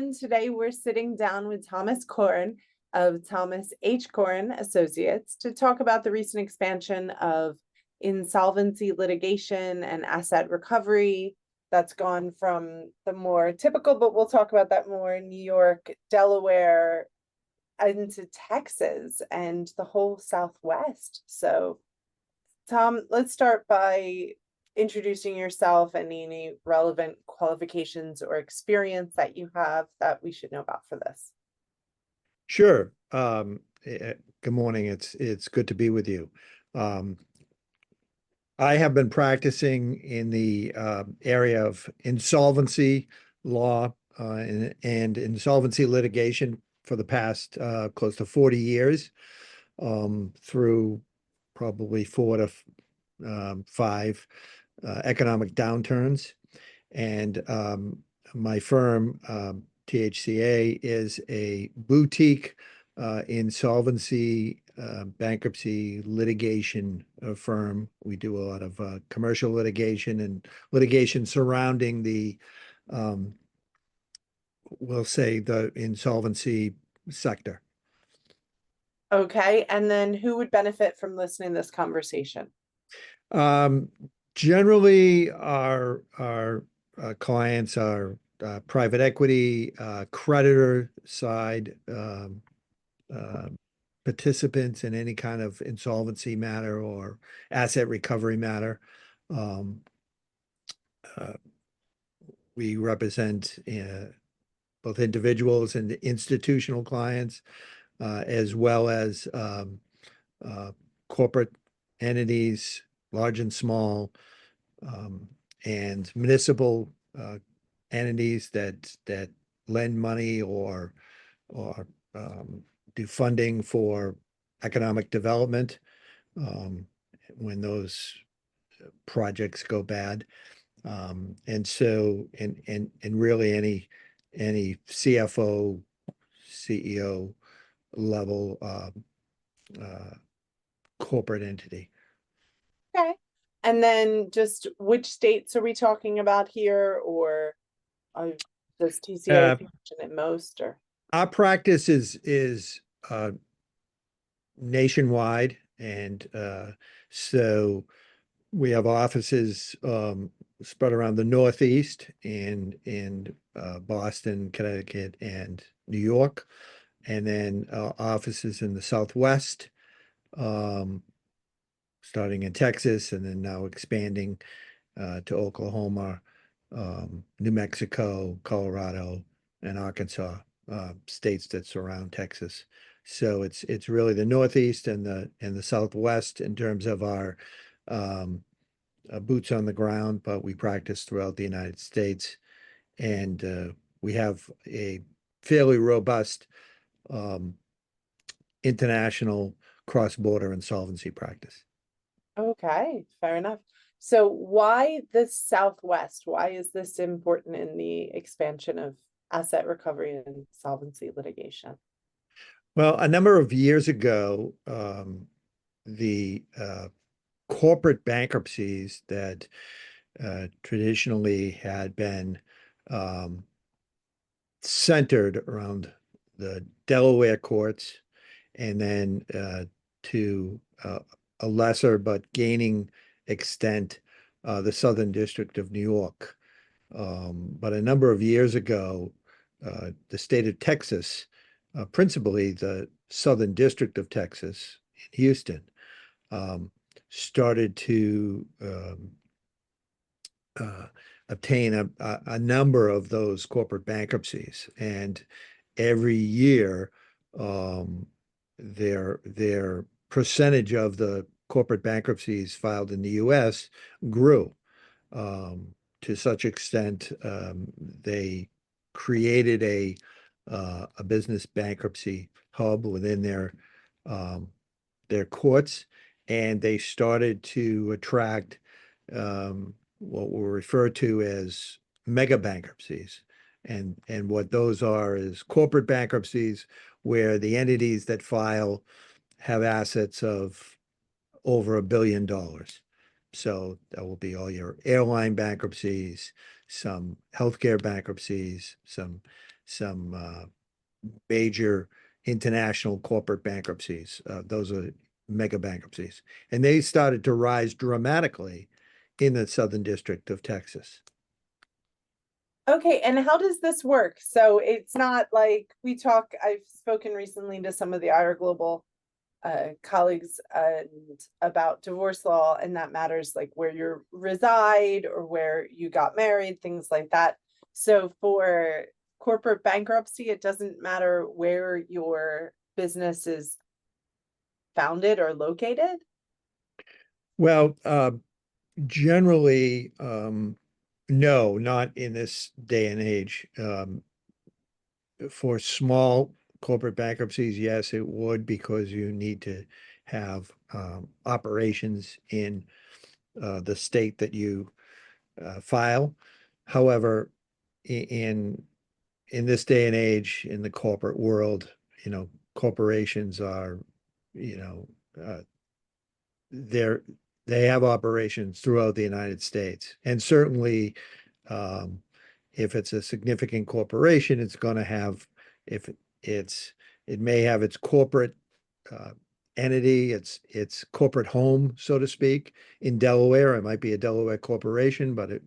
everyone. Today we're sitting down with Thomas Curran of Thomas H. Curran Associates to talk about the recent expansion of insolvency litigation and asset recovery that's gone from the more typical, but we'll talk about that more, in New York, Delaware, into Texas and the whole Southwest. So, Tom, let's start by introducing yourself and any relevant qualifications or experience that you have that we should know about for this. Sure. Good morning. It's good to be with you. I have been practicing in the area of insolvency law and insolvency litigation for the past close to 40 years, through probably 4 to 5 economic downturns. And my firm, THCA, is a boutique insolvency bankruptcy litigation firm. We do a lot of commercial litigation and litigation surrounding the, we'll say, the insolvency sector. Okay, and then who would benefit from listening to this conversation? Generally, our clients are private equity, creditor side, participants in any kind of insolvency matter or asset recovery matter. We represent both individuals and institutional clients, as well as corporate entities, large and small, and municipal entities that lend money or do funding for economic development when those projects go bad. And so, and really any CFO, CEO level corporate entity. Okay, and then just which states are we talking about here, or does TCA function at most? Or our practice is nationwide, and so we have offices spread around the Northeast in Boston, Connecticut, and New York, and then offices in the Southwest, starting in Texas, and then now expanding to Oklahoma, New Mexico, Colorado, and Arkansas, states that surround Texas. So it's really the Northeast and the Southwest in terms of our boots on the ground, but we practice throughout the United States, and we have a fairly robust international cross-border insolvency practice. okay, fair enough. So why the Southwest? Why is this important in the expansion of asset recovery and insolvency litigation? Well, a number of years ago, the corporate bankruptcies that traditionally had been centered around the Delaware courts, and then to a lesser but gaining extent, the Southern District of New York. But a number of years ago, the state of Texas, principally the Southern District of Texas in Houston, started to obtain a number of those corporate bankruptcies, and every year their percentage of the corporate bankruptcies filed in the U.S. grew to such extent they created a business bankruptcy hub within their courts, and they started to attract what were referred to as mega bankruptcies. And what those are is corporate bankruptcies where the entities that file have assets of over $1 billion. So that will be all your airline bankruptcies, some healthcare bankruptcies, some major international corporate bankruptcies. Those are mega bankruptcies. And they started to rise dramatically in the Southern District of Texas. Okay, and how does this work? So it's not like I've spoken recently to some of the IR Global colleagues and about divorce law, and that matters like where you reside or where you got married, things like that. So for corporate bankruptcy, it doesn't matter where your business is founded or located. Well, generally, no, not in this day and age. For small corporate bankruptcies, yes, it would, because you need to have operations in the state that you file. However, in this day and age, in the corporate world, corporations are, you know, they're they have operations throughout the United States, and certainly, um, if it's a significant corporation, it's going to have, if it's it may have its corporate uh, entity, its corporate home, so to speak, in Delaware. It might be a Delaware corporation, but it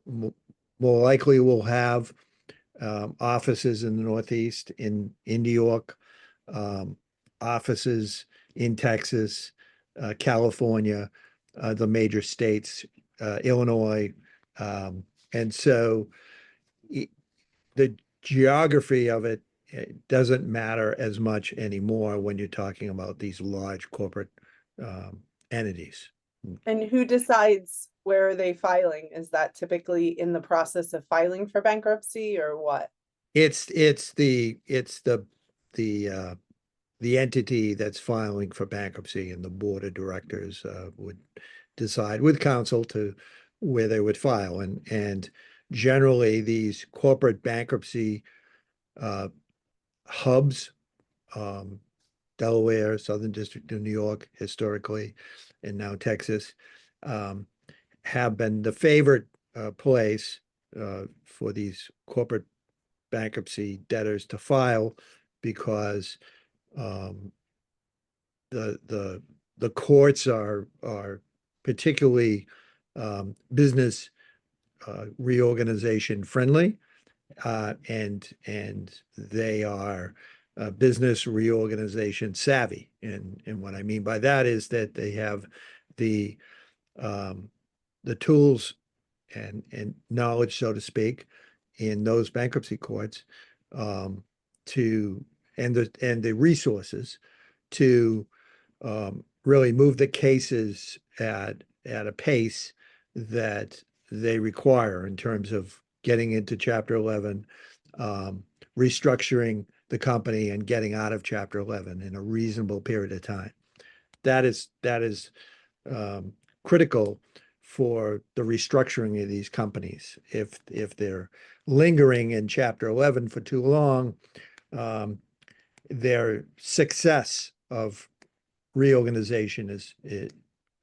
more likely will have offices in the Northeast, in New York, offices in Texas, California, the major states, Illinois. And so the geography of it doesn't matter as much anymore when you're talking about these large corporate entities. And who decides where are they filing? Is that typically in the process of filing for bankruptcy or what? It's the entity that's filing for bankruptcy, and the board of directors would decide with counsel to where they would file. And generally, these corporate bankruptcy uh, hubs, um, Delaware, Southern District of New York, historically, and now Texas, um, have been the favorite place for these corporate bankruptcy debtors to file, because um, the courts are particularly business reorganization friendly, and they are business reorganization savvy. And what I mean by that is that they have the um, the tools and knowledge, so to speak, in those bankruptcy courts, um, to and the resources to really move the cases at a pace that they require in terms of getting into Chapter 11, um, restructuring the company, and getting out of Chapter 11 in a reasonable period of time. That is um, critical for the restructuring of these companies. If they're lingering in Chapter 11 for too long, um, their success of reorganization it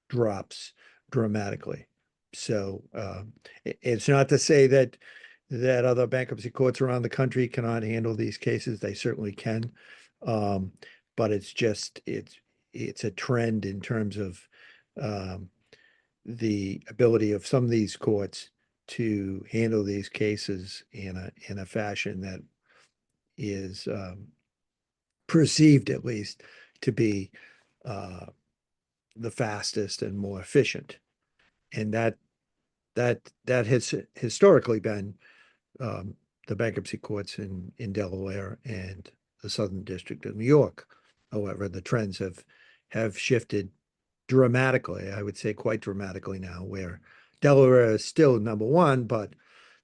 drops dramatically. So it's not to say that other bankruptcy courts around the country cannot handle these cases. They certainly can. Um, but it's a trend in terms of um, the ability of some of these courts to handle these cases in a fashion that is perceived, at least, to be uh, the fastest and more efficient. And that has historically been the bankruptcy courts in Delaware and the Southern District of New York. However, the trends have shifted dramatically. I would say quite dramatically now, where Delaware is still number one, but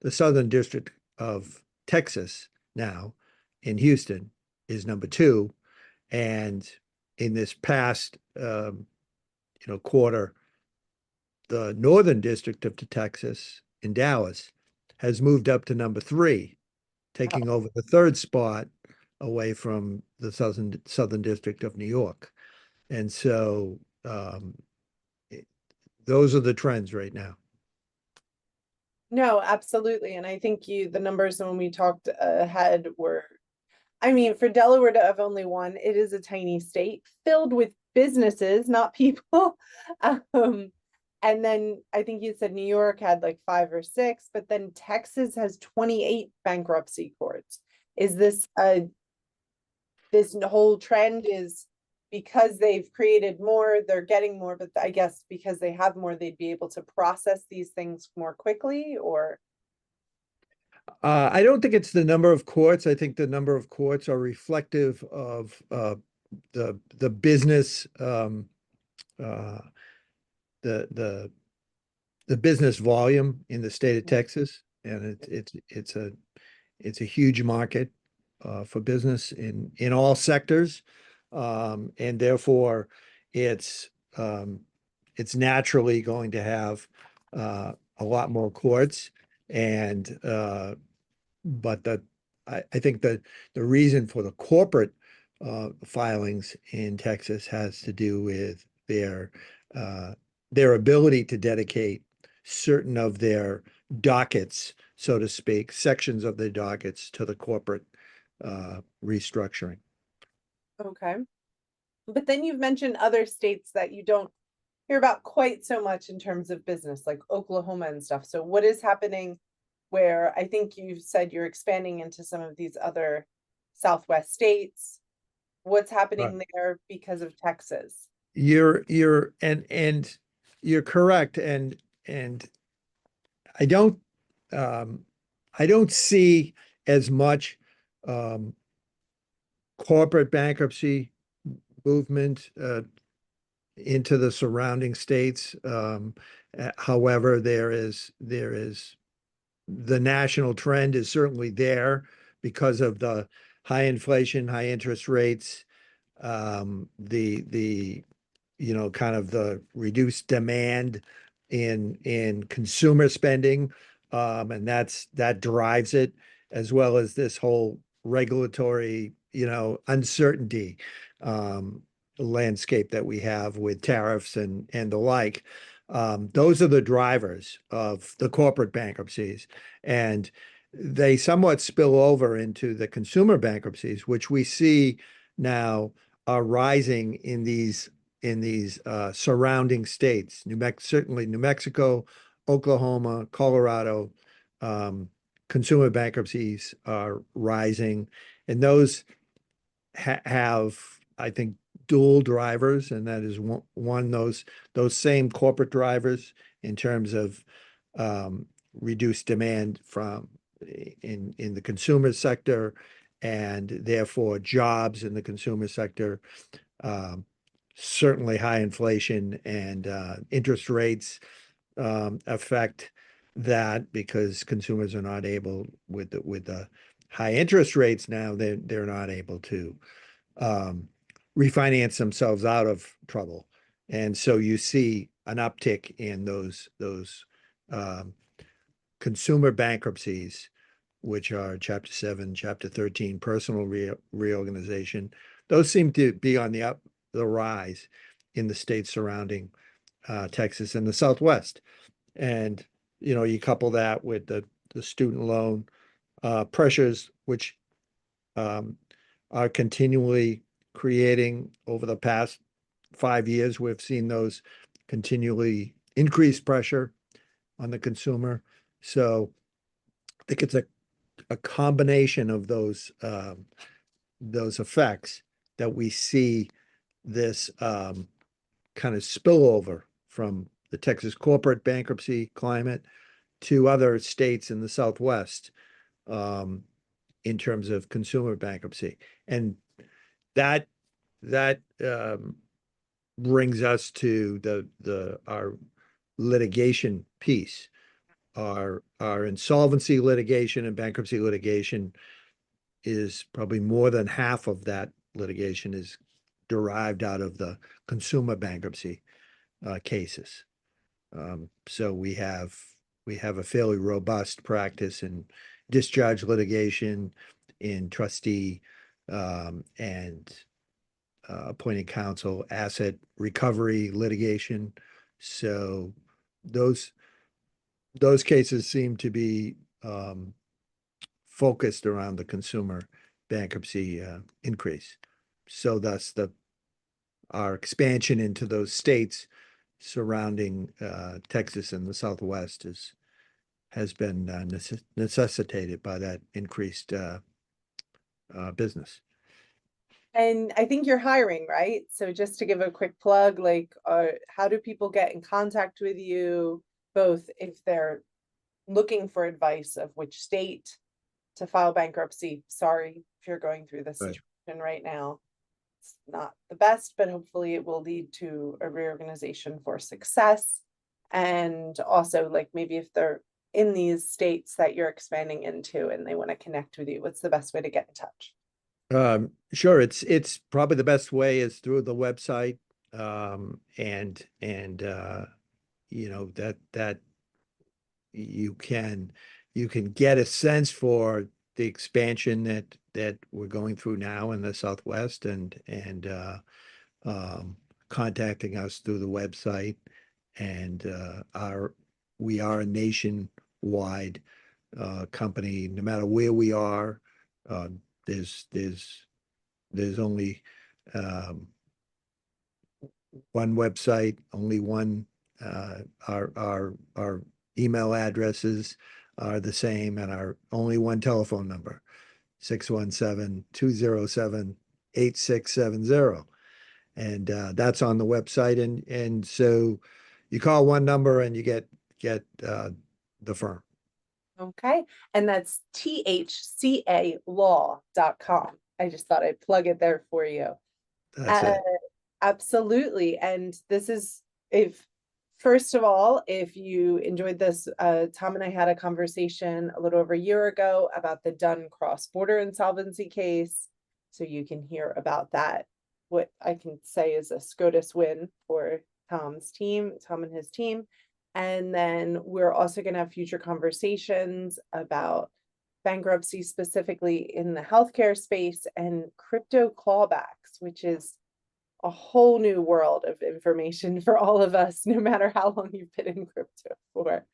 the Southern District of Texas now in Houston is number two. And in this past quarter, the Northern District of Texas in Dallas has moved up to number three, taking over the third spot away from the Southern District of New York. And so those are the trends right now. No, absolutely. And I think the numbers when we talked ahead were, I mean, for Delaware to have only one, it is a tiny state filled with businesses, not people. Um, and then I think you said New York had like five or six, but then Texas has 28 bankruptcy courts. Is this whole trend is because they've created more, they're getting more, but I guess because they have more, they'd be able to process these things more quickly, or I don't think it's the number of courts. I think the number of courts are reflective of the business uh, the the the business volume in the state of Texas, and it's a huge market for business in all sectors, and therefore it's um, it's naturally going to have a lot more courts, and but I think that the reason for the corporate filings in Texas has to do with uh, their ability to dedicate certain of their dockets, so to speak, sections of their dockets to the corporate restructuring. okay. But then you've mentioned other states that you don't hear about quite so much in terms of business, like Oklahoma and stuff. So what is happening where I think you said you're expanding into some of these other Southwest states? What's Right. happening there because of Texas? And you're correct, and I don't um, I don't see as much um, corporate bankruptcy movement into the surrounding states. However, there is the national trend is certainly there because of the high inflation, high interest rates, the kind of the reduced demand in consumer spending, and that drives it, as well as this whole regulatory, uncertainty um, landscape that we have with tariffs and the like. Those are the drivers of the corporate bankruptcies, and they somewhat spill over into the consumer bankruptcies, which we see now are rising in these surrounding states. Certainly New Mexico, Oklahoma, Colorado, um, consumer bankruptcies are rising, and those have, I think, dual drivers, and that is one those same corporate drivers in terms of um, reduced demand from in the consumer sector, and therefore jobs in the consumer sector. Um, Certainly high inflation and interest rates affect that, because consumers are not able, with the high interest rates now, they're not able to um, refinance themselves out of trouble. And so you see an uptick in those um, consumer bankruptcies, which are Chapter 7, Chapter 13, personal reorganization. Those seem to be on the rise in the states surrounding Texas and the Southwest. And, you couple that with the student loan pressures, which um, are continually creating over the past 5 years. We've seen those continually increase pressure on the consumer. So I think it's a combination of those effects that we see this kind of spillover from the Texas corporate bankruptcy climate to other states in the Southwest, um, in terms of consumer bankruptcy. And that that brings us to the our litigation piece. Our insolvency litigation and bankruptcy litigation is probably more than half of that litigation is derived out of the consumer bankruptcy cases. So we have a fairly robust practice in discharge litigation, in trustee and appointed counsel, asset recovery litigation. So those those cases seem to be focused around the consumer bankruptcy increase. So thus our expansion into those states surrounding Texas and the Southwest has been necessitated by that increased business. And I think you're hiring, right? So just to give a quick plug, like, how do people get in contact with you, both if they're looking for advice of which state to file bankruptcy? Sorry if you're going through this Right. situation right now. It's not the best, but hopefully it will lead to a reorganization for success. And also, like, maybe if they're in these states that you're expanding into and they want to connect with you, what's the best way to get in touch? Sure, it's probably the best way is through the website. And you know, that you can get a sense for the expansion that we're going through now in the Southwest, and contacting us through the website. And we are a nationwide company. No matter where we are, uh, there's only one website, only one. Our email addresses are the same, and our only one telephone number, 617-207-8670. And that's on the website. And so you call one number and you get the firm. Okay. And that's thcalaw.com. I just thought I'd plug it there for you. That's it. Absolutely. And this is, if first of all, if you enjoyed this, Tom and I had a conversation a little over a year ago about the Dunn cross-border insolvency case. So you can hear about that. What I can say is a SCOTUS win for Tom's team, Tom and his team. And then we're also going to have future conversations about bankruptcy, specifically in the healthcare space, and crypto clawbacks, which is a whole new world of information for all of us, no matter how long you've been in crypto for.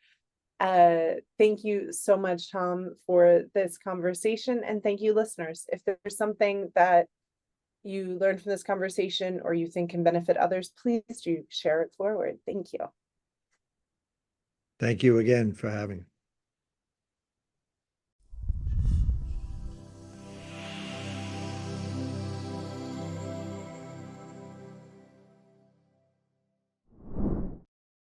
Thank you so much, Tom, for this conversation. And thank you, listeners. If there's something that you learned from this conversation or you think can benefit others, please do share it forward. Thank you. Thank you again for having me.